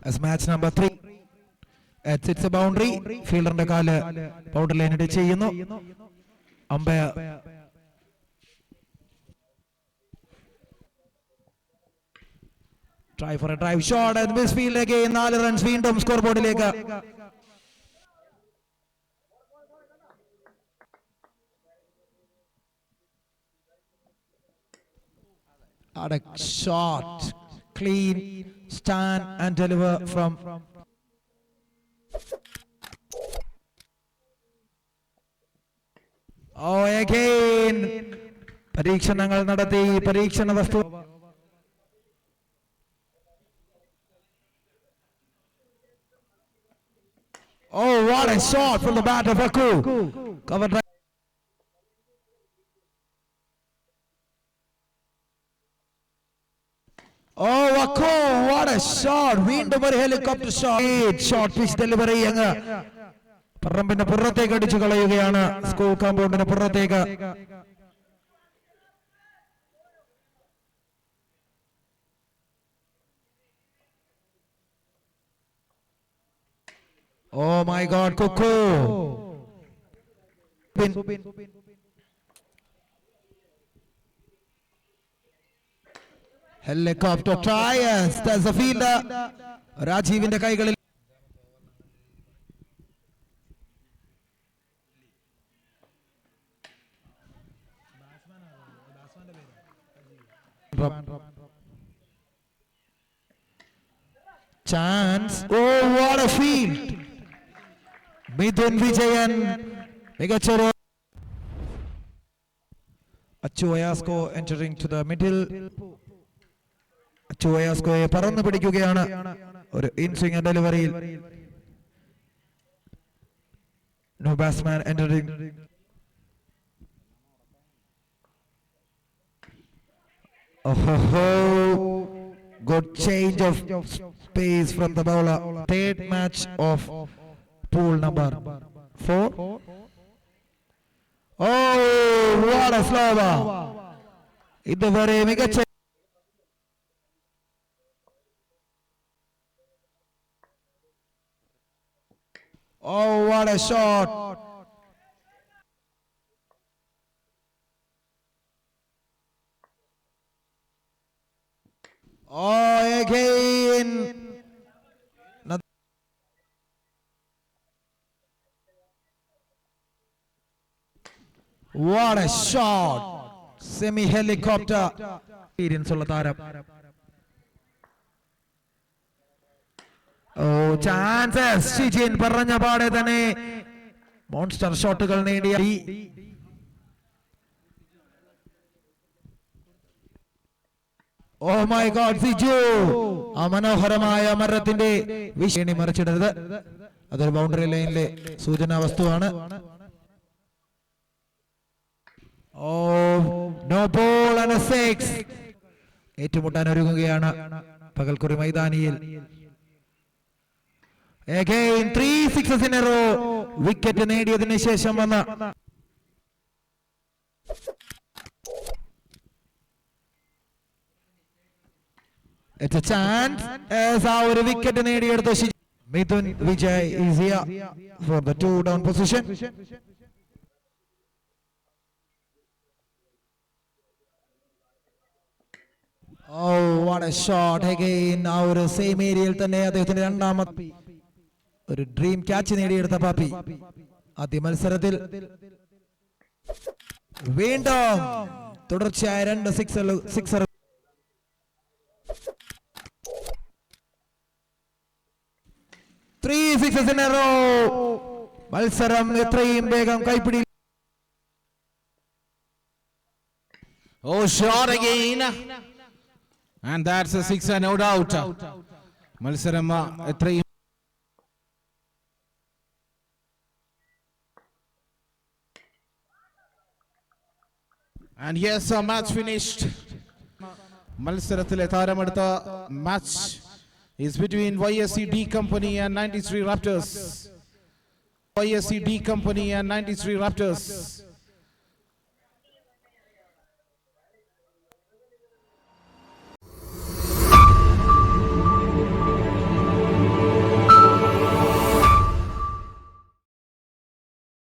as match number 3. It's a boundary. Fielder ന്റെ കാല് boundary ലൈനിൽ ചെയ്യുന്നു. Umpire try for a drive shot and miss field again. 4 runs വീണ്ടും score ബോർഡിലേക്ക്. A shot, clean, stand and deliver from again പരീക്ഷണങ്ങൾ നടത്തി പരീക്ഷണ വസ്തു. Oh, what a shot from the bat of Aku. Covered right. Oh, Aku, what a shot. വീണ്ടും ഒരു helicopter shot. Shot pitch delivery അങ്ങ് പറമ്പിന്റെ പുറത്തേക്ക് അടിച്ചു കളയുകയാണ്. സ്കൂൾ കോമ്പൗണ്ടിന്റെ പുറത്തേക്ക്. Oh my God, Kuku. Helicopter tries. There's a fielder. രാജീവിന്റെ കൈകളിൽ. Chance. Oh, what a field. Midun Vijayan. Megachoro. Achu Ayasko entering to the middle. Achu Ayasko പറന്നു പിടിക്കുകയാണ് ഒരു in swing ഡെലിവറിയിൽ. No batsman entering. Oh, good change of space from the bowler. Third match of pool number 4. Oh, what a slower. ഇതുവരെ മികച്ച. Oh, what a shot. Oh, again. What a shot. Semi helicopter. Experience ഉള്ള താരം. Oh, chances. Shijin പറഞ്ഞ പാടെ തന്നെ monster ഷോട്ടുകൾ നേടിയ. Oh my God, Siju. ആ മനോഹരമായ മരത്തിന്റെ വിഷണി മറിച്ചിടരുത്. അതൊരു ബൗണ്ടറി ലൈനിലെ സൂചനാ വസ്തുവാണ്. Oh, no ball and a 6. ഏറ്റുമുട്ടാൻ ഒരുങ്ങുകയാണ് പകൽക്കുറി മൈതാനിയിൽ. Again 3 sixes in a row. Wicket നേടിയതിനു ശേഷം വന്ന it's a chance as our wicket നേടിയെടുത്ത Midun Vijay is here for the 2 down position. Oh, what a shot again. Our same area തന്നെ അദ്ദേഹത്തിന്റെ രണ്ടാമത്തെ ഒരു ഡ്രീം ക്യാച്ച് നേടിയെടുത്ത പാപ്പി ആദ്യ മത്സരത്തിൽ. വീണ്ടും തുടർച്ചയായ 2 sixer. Three sixes in a row. മത്സരം എത്രയും വേഗം കൈപ്പിടി. Oh, shot again. And that's a sixer, no doubt. മത്സരം എത്രയും. And yes, a match finished. മത്സരത്തിലെ താരമെടുത്ത match is between YSC D Company and 93 Raptors. YSC D Company and 93 Raptors.